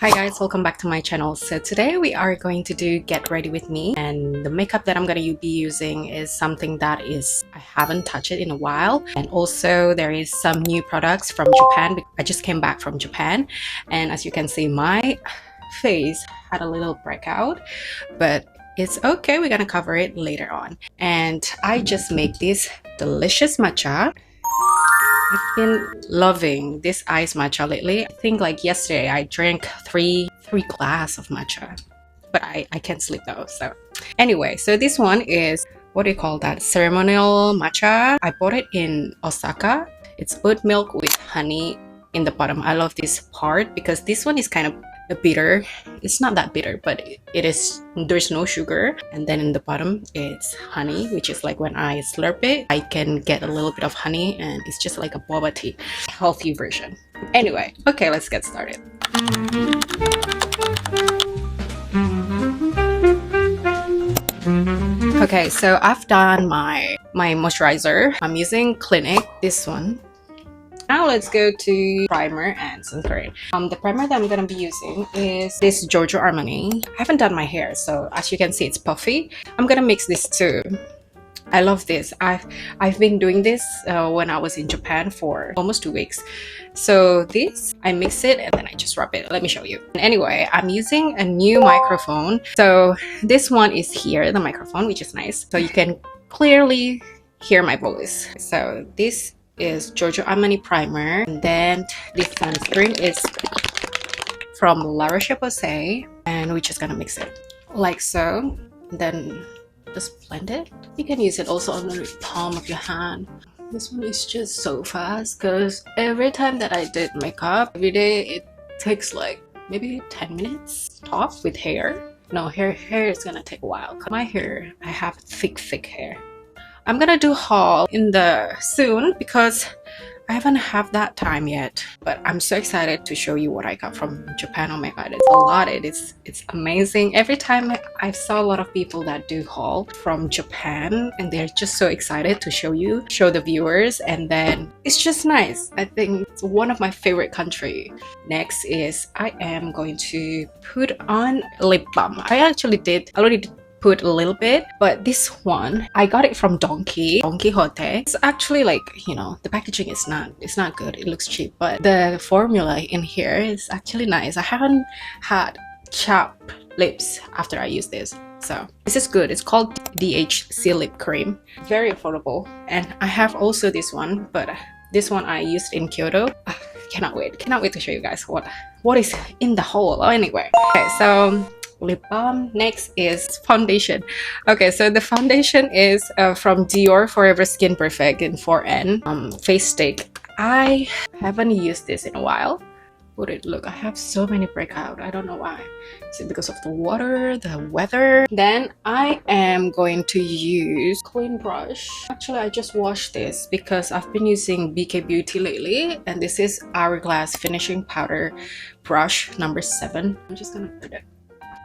Hi guys, welcome back to my channel. So today we are going to do get ready with me, and the makeup that I'm going to be using is something that I haven't touched it in a while, and also there is some new products from Japan. I just came back from Japan, and as you can see, my face had a little breakout, but it's okay, we're gonna cover it later on. And I just make this delicious matcha. I've been loving this iced matcha lately. I think like yesterday I drank three glass of matcha, but I can't sleep though. So anyway, so this one is, what do you call that, ceremonial matcha. I bought it in Osaka. It's oat milk with honey in the bottom. I love this part because this one is kind of a bitter. It's not that bitter, but there's no sugar, and then in the bottom it's honey, which is like when I slurp it I can get a little bit of honey, and it's just like a boba tea, healthy version. Anyway, okay, let's get started. Okay, so I've done my moisturizer. I'm using Clinique, this one. Now let's go to primer and sunscreen. The primer that I'm going to be using is this Giorgio Armani. I haven't done my hair, so as you can see it's puffy. I'm going to mix this too. I love this. I've been doing this when I was in Japan for almost 2 weeks. So this, I mix it and then I just rub it. Let me show you. Anyway, I'm using a new microphone. So this one is here, the microphone, which is nice. So you can clearly hear my voice. So this is Giorgio Armani primer, and then this sunscreen is from Roche-Posay, and we're just gonna mix it like so, then just blend it. You can use it also on the palm of your hand. This one is just so fast because every time that I did makeup every day, it takes like maybe 10 minutes top with hair. No, hair is gonna take a while. My hair, I have thick hair. I'm gonna do haul in the soon because I haven't had that time yet, but I'm so excited to show you what I got from Japan. Oh my god, it's a lot. It's amazing. Every time I saw a lot of people that do haul from Japan, and they're just so excited to show the viewers, and then it's just nice. I think it's one of my favorite country. Next is I am going to put on lip balm. I already did put a little bit, but this one I got it from Don Quixote. It's actually like, you know, the packaging is not good. It looks cheap, but the formula in here is actually nice. I haven't had chapped lips after I use this, so this is good. It's called DHC Lip Cream. Very affordable. And I have also this one, but this one I used in Kyoto. Cannot wait to show you guys what is in the hole. Anyway, okay, so lip balm. Next is foundation. Okay, so the foundation is from Dior Forever Skin Perfect in 4N face stick. I haven't used this in a while. Would it look? I have so many breakout. I don't know why. Is it because of the water, the weather? Then I am going to use clean brush. Actually, I just washed this because I've been using BK Beauty lately, and this is Hourglass Finishing Powder Brush number 7. I'm just gonna put it.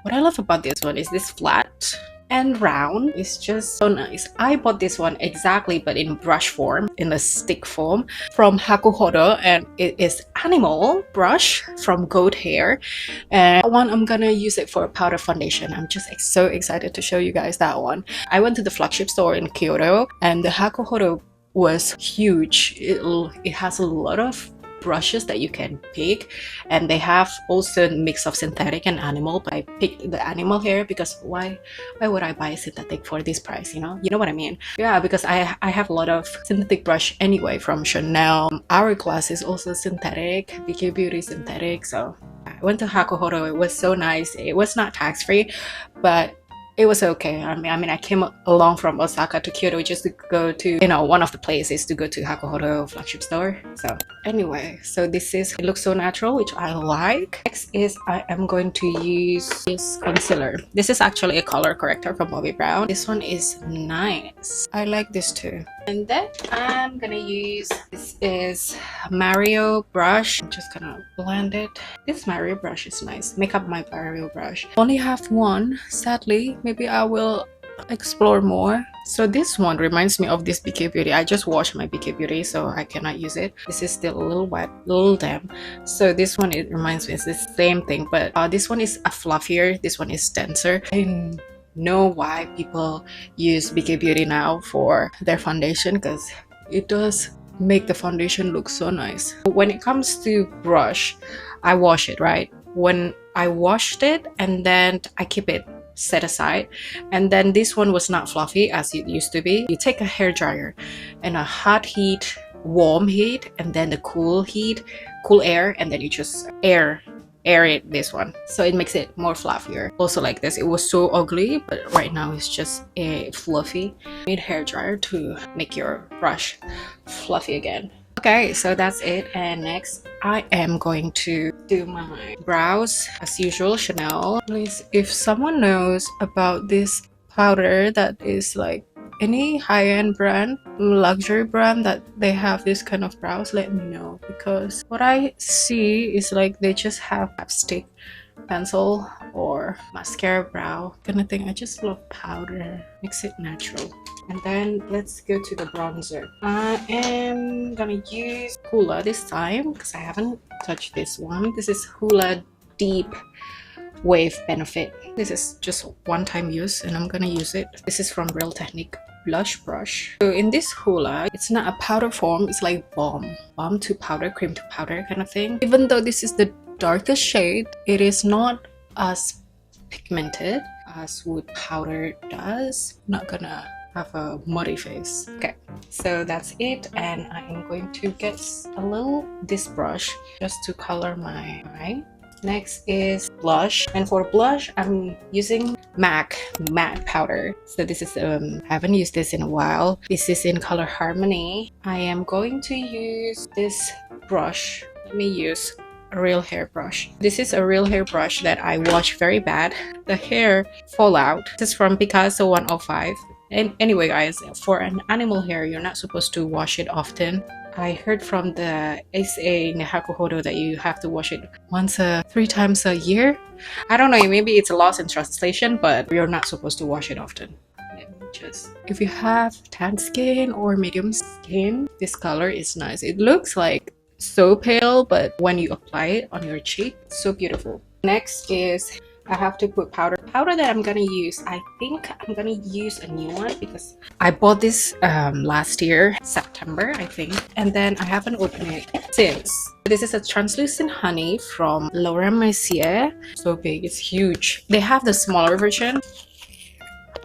What I love about this one is this flat and round. It's just so nice. I bought this one exactly, but in brush form, in a stick form from Hakuhodo, and it is animal brush from goat hair. And that one I'm gonna use it for a powder foundation. I'm just so excited to show you guys that one. I went to the flagship store in Kyoto, and the Hakuhodo was huge. It has a lot of brushes that you can pick, and they have also a mix of synthetic and animal, but I picked the animal hair because why would I buy a synthetic for this price, you know what I mean? Yeah, because I have a lot of synthetic brush anyway from Chanel. Hourglass is also synthetic, BK Beauty synthetic. So I went to Hakuhodo. It was so nice. It was not tax-free, but it was okay. I mean, I came along from Osaka to Kyoto just to go to, one of the places to go to Hakuhodo flagship store. So anyway, so it looks so natural, which I like. Next is I am going to use this concealer. This is actually a color corrector from Bobbi Brown. This one is nice. I like this too. And then I'm gonna use, this is Mario brush. I'm just gonna blend it. This Mario brush is nice. Make up my Mario brush. Only have one, sadly. Maybe I will explore more. So this one reminds me of this BK Beauty. I just washed my BK Beauty, so I cannot use it. This is still a little wet, a little damp. So this one, it reminds me, it's the same thing, but this one is a fluffier, this one is denser. I know why people use BK Beauty now for their foundation, because it does make the foundation look so nice. When it comes to brush, I wash it, right? When I washed it and then I keep it set aside, and then this one was not fluffy as it used to be. You take a hair dryer and a hot heat, warm heat, and then the cool heat, cool air, and then you just air it, this one, so it makes it more fluffier. Also like this, it was so ugly, but right now it's just a fluffy. You need hair dryer to make your brush fluffy again. Okay, so that's it, and next I am going to do my brows as usual. Chanel. Please, if someone knows about this powder that is like any high-end brand, luxury brand, that they have this kind of brows, let me know, because what I see is like they just have lipstick, pencil, or mascara brow kind of thing. I just love powder, makes it natural. And then let's go to the bronzer. I am gonna use Hoola this time because I haven't touched this one. This is Hoola Deep Wave Benefit. This is just one-time use and I'm gonna use it. This is from Real Technique blush brush. So in this Hoola, it's not a powder form, it's like balm to powder, cream to powder kind of thing. Even though this is the darkest shade, it is not as pigmented as wood powder does. I'm not gonna have a muddy face. Okay, so that's it, and I am going to get this brush just to color my eye. Next is blush, and for blush I'm using MAC matte powder. So this is I haven't used this in a while. This is in color Harmony. I am going to use this brush. Let me use a real hair brush. This is a real hair brush that I washed very bad. The hair fall out. This is from Picasso 105. And anyway guys, for an animal hair, you're not supposed to wash it often. I heard from the SA Nehakuhodo that you have to wash it 3 times a year. I don't know, maybe it's a loss in translation, but you're not supposed to wash it often. If you have tan skin or medium skin, this color is nice. It looks like so pale, but when you apply it on your cheek, it's so beautiful. Next is I have to put powder that I'm gonna use. I think I'm gonna use a new one because I bought this last year, September I think, and then I haven't opened it since. This is a translucent honey from Laura Mercier. So big, it's huge. They have the smaller version.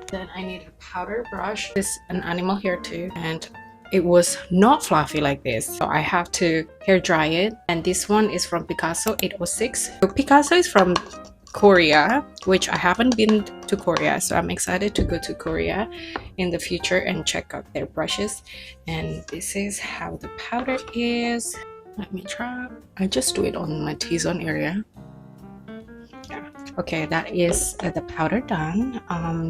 Then I need a powder brush. This is an animal hair too, and it was not fluffy like this, so I have to hair dry it. And this one is from Picasso 806. So Picasso is from Korea, which I haven't been to Korea, so I'm excited to go to Korea in the future and check out their brushes. And this is how the powder is. Let me try. I just do it on my T-zone area. Yeah. Okay, that is the powder done.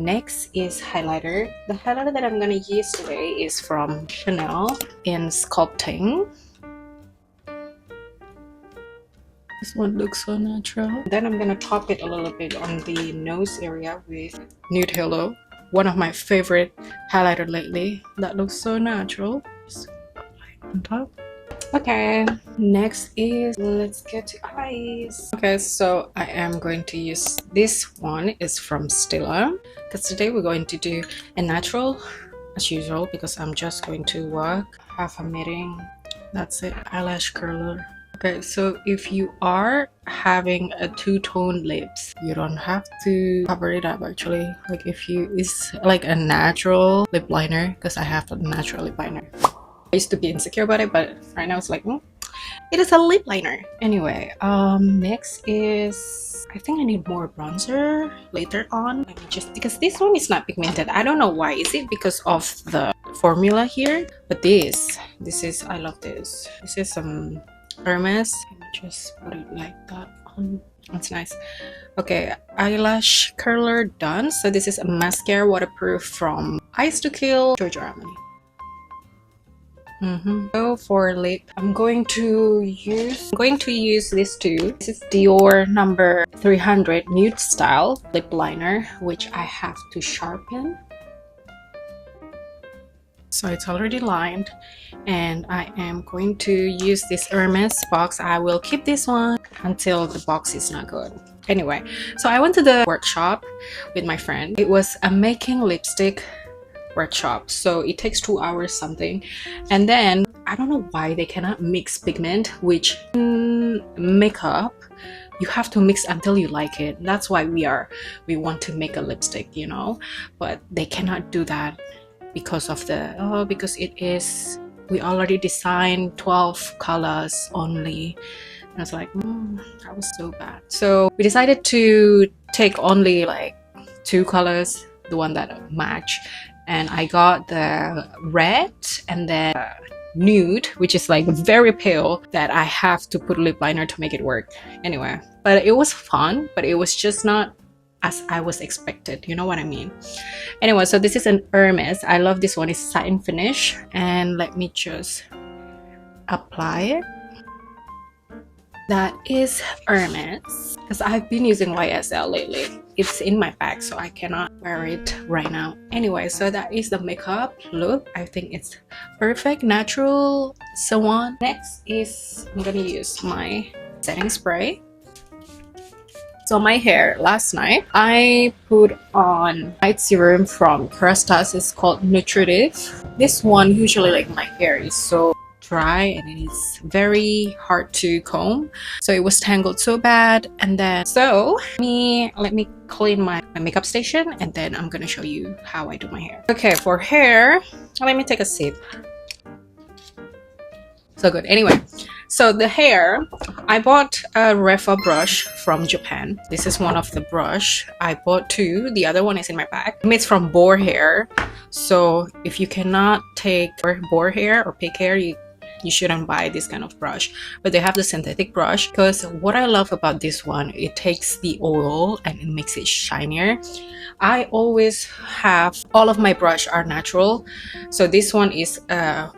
Next is highlighter. The highlighter that I'm gonna use today is from Chanel in Sculpting. This one looks so natural. Then I'm gonna top it a little bit on the nose area with Nude Halo, one of my favorite highlighter lately. That looks so natural. Just apply it on top. Okay, next is, let's get to eyes. Okay, so I am going to use this one. It's from Stila, because today we're going to do a natural as usual, because I'm just going to work, have a meeting. That's it. Eyelash curler. Okay, so if you are having a two-tone lips, you don't have to cover it up actually. Like if it's like a natural lip liner, because I have a natural lip liner. I used to be insecure about it, but right now it's like, it is a lip liner. Anyway, next is, I think I need more bronzer later on. Let me just, because this one is not pigmented. I don't know why. Is it because of the formula here? But this is, I love this. This is some Hermes. Let me just put it like that on. That's nice. Okay, eyelash curler done. So this is a mascara waterproof from Ice to Kill, Armani. So for lip, I'm going to use this too. This is Dior number 300 nude style lip liner, which I have to sharpen. So it's already lined, and I am going to use this Hermes box. I will keep this one until the box is not good. Anyway, so I went to the workshop with my friend. It was a making lipstick workshop, so it takes 2 hours something. And then I don't know why they cannot mix pigment, which in makeup you have to mix until you like it. That's why we want to make a lipstick, you know, but they cannot do that because of the because it is, we already designed 12 colors only. And I was like, that was so bad. So we decided to take only like 2 colors, the one that match, and I got the red and then nude, which is like very pale, that I have to put lip liner to make it work. Anyway, but it was fun, but it was just not as I was expected, you know what I mean? Anyway, so this is an Hermes. I love this one. It's satin finish, and let me just apply it. That is Hermes, because I've been using YSL lately. It's in my bag, so I cannot wear it right now. Anyway, so that is the makeup look. I think it's perfect, natural, so on. Next is, I'm gonna use my setting spray. So my hair, last night I put on night serum from Kerastase. It's called Nutritive. This one, usually like my hair is so dry and it is very hard to comb, so it was tangled so bad. And then let me clean my makeup station, and then I'm gonna show you how I do my hair. Okay, for hair, let me take a sip. So good. Anyway, so the hair, I bought a Refa brush from Japan. This is one of the brush. I bought 2. The other one is in my bag. It's from boar hair. So if you cannot take boar hair or pig hair, you shouldn't buy this kind of brush. But they have the synthetic brush, because what I love about this one, it takes the oil and it makes it shinier. I always have, all of my brush are natural, so this one is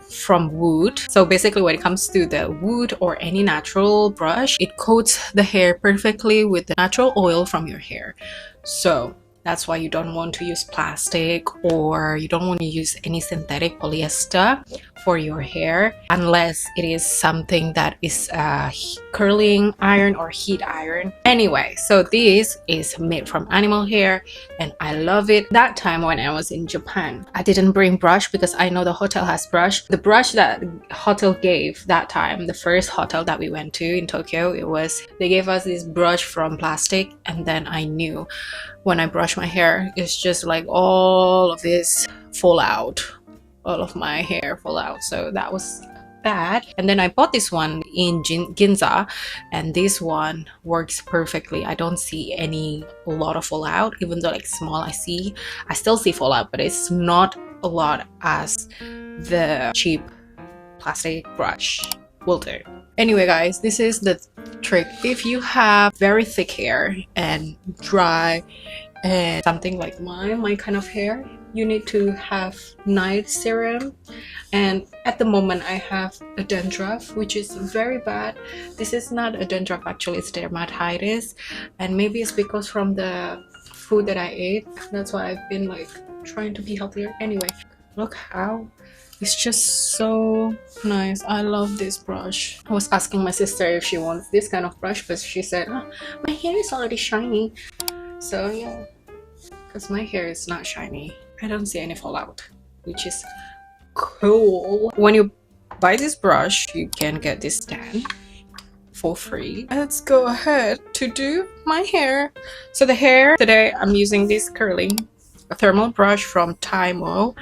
from wood. So basically when it comes to the wood or any natural brush, it coats the hair perfectly with the natural oil from your hair. So that's why you don't want to use plastic, or you don't want to use any synthetic polyester for your hair, unless it is something that is curling iron or heat iron. Anyway, so this is made from animal hair and I love it. That time when I was in Japan, I didn't bring brush because I know the hotel has brush. The brush that hotel gave that time, the first hotel that we went to in Tokyo, they gave us this brush from plastic, and then I knew when I brush my hair, it's just like all of this fall out, all of my hair fall out. So that was bad. And then I bought this one in Ginza, and this one works perfectly. I don't see a lot of fallout, even though like small I still see fallout, but it's not a lot as the cheap plastic brush will do. Anyway guys, this is the trick. If you have very thick hair and dry and something like my kind of hair, you need to have night serum. And at the moment I have a dandruff, which is very bad. This is not a dandruff, actually it's dermatitis, and maybe it's because from the food that I ate. That's why I've been like trying to be healthier. Anyway, look how it's just so nice. I love this brush. I was asking my sister if she wants this kind of brush, but she said, oh, my hair is already shiny. So yeah, because my hair is not shiny. I don't see any fallout, which is cool. When you buy this brush, you can get this stand for free. Let's go ahead to do my hair. So the hair, today I'm using this curling thermal brush from Taimo.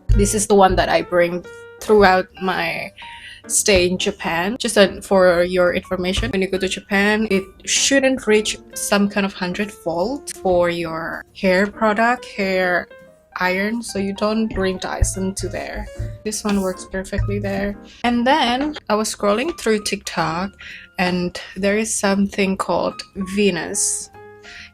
This is the one that I bring throughout my stay in Japan. Just for your information, when you go to Japan, it shouldn't reach some kind of 100 volts for your hair product, hair iron, so you don't bring Dyson to there. This one works perfectly there. And then I was scrolling through TikTok, and there is something called Venus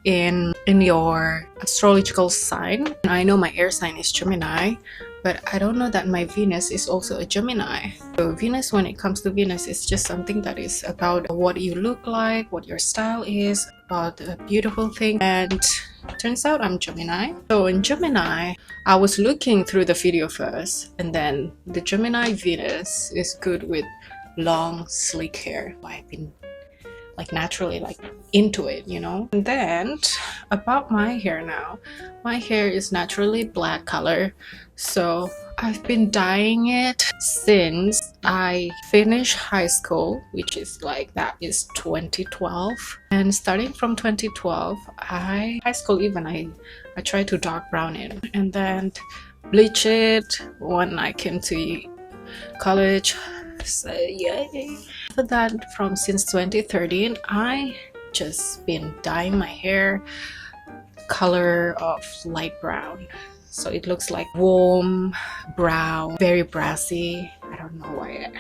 in your astrological sign. And I know my air sign is Gemini, but I don't know that my Venus is also a Gemini. So Venus, when it comes to Venus, it's just something that is about what you look like, what your style is, about a beautiful thing, and turns out I'm Gemini. So in Gemini, I was looking through the video first, and then the Gemini Venus is good with long sleek hair. I've been like naturally like into it, you know. And then about my hair now, my hair is naturally black color, so I've been dyeing it since I finished high school, which is like that is 2012. And starting from 2012, high school even I tried to dark brown it and then bleach it when I came to college. So yay. After that, from since 2013, I just been dyeing my hair color of light brown, so it looks like warm brown, very brassy. I don't know why.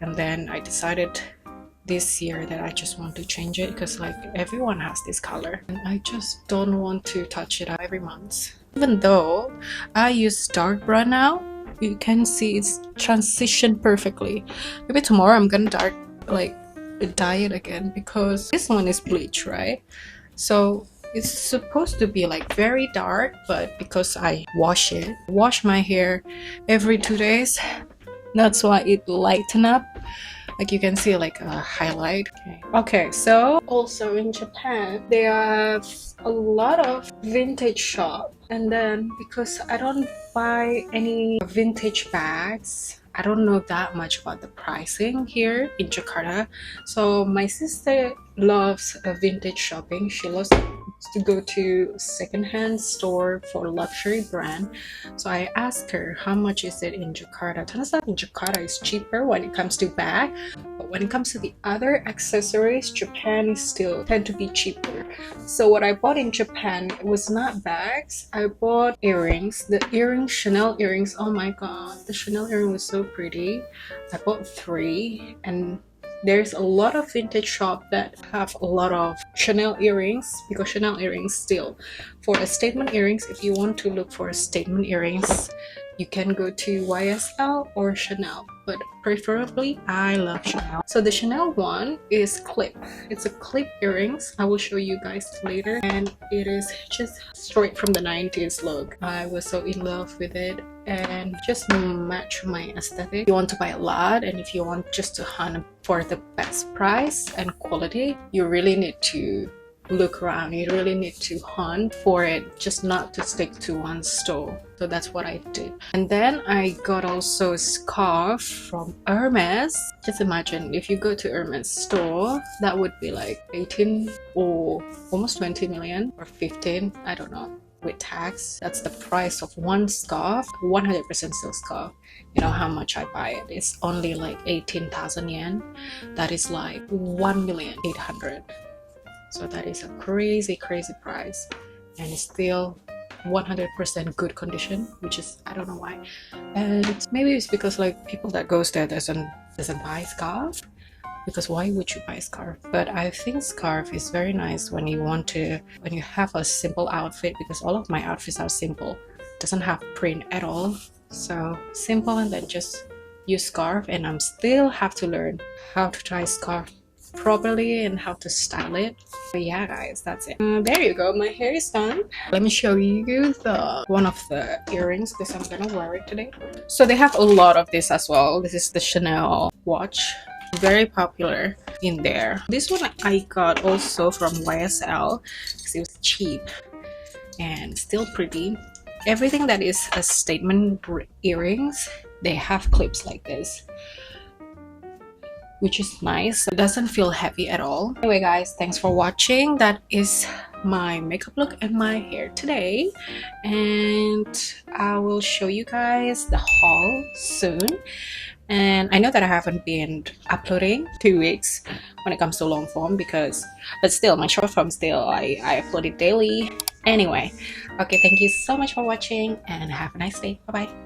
And then I decided this year that I just want to change it because like everyone has this color and I just don't want to touch it every month. Even though I use dark brown now, you can see it's transitioned perfectly. Maybe tomorrow I'm gonna dye it again because this one is bleach, right? So it's supposed to be like very dark, but because I wash my hair every 2 days, that's why it lighten up. Like you can see like a highlight. Okay, so also in Japan they have a lot of vintage shop, and then because I don't buy any vintage bags, I don't know that much about the pricing here in Jakarta. So my sister loves vintage shopping. She loves to go to secondhand store for luxury brand. So I asked her how much is it in Jakarta. Turns out in Jakarta is cheaper when it comes to bag, but when it comes to the other accessories, Japan is still tend to be cheaper. So what I bought in Japan was not bags. I bought earrings. The earrings, Chanel earrings. Oh my god, the Chanel earring was so pretty. I bought 3, and there's a lot of vintage shop that have a lot of Chanel earrings, because Chanel earrings still for a statement earrings. If you want to look for statement earrings, you can go to YSL or Chanel, but preferably I love Chanel. So the Chanel one is clip. It's a clip earrings. I will show you guys later, and it is just straight from the 90s look. I was so in love with it and just match my aesthetic. If you want to buy a lot, and if you want just to hunt for the best price and quality, you really need to look around. You really need to hunt for it, just not to stick to one store. So that's what I did. And then I got also a scarf from Hermes. Just imagine if you go to Hermes store, that would be like 18 or almost 20 million or 15, I don't know, with tax. That's the price of one scarf, 100% silk scarf. You know how much I buy it? It's only like 18,000 yen. That is like 1,800,000. So that is a crazy price, and it's still 100% good condition, which is, I don't know why. And maybe it's because like people that goes there doesn't buy scarf, because why would you buy scarf? But I think scarf is very nice when you have a simple outfit, because all of my outfits are simple, doesn't have print at all. So simple, and then just use scarf. And I'm still have to learn how to tie scarf properly and how to style it. But yeah guys, that's it. There you go, my hair is done. Let me show you one of the earrings, because I'm gonna wear it today. So they have a lot of this as well. This is the Chanel watch, very popular in there. This one I got also from YSL because it was cheap and still pretty. Everything that is a statement earrings, they have clips like this, which is nice. It doesn't feel heavy at all. Anyway guys, thanks for watching. That is my makeup look and my hair today, and I will show you guys the haul soon. And I know that I haven't been uploading 2 weeks when it comes to long form, but still my short form still I upload it daily. Anyway, okay, thank you so much for watching and have a nice day. Bye bye.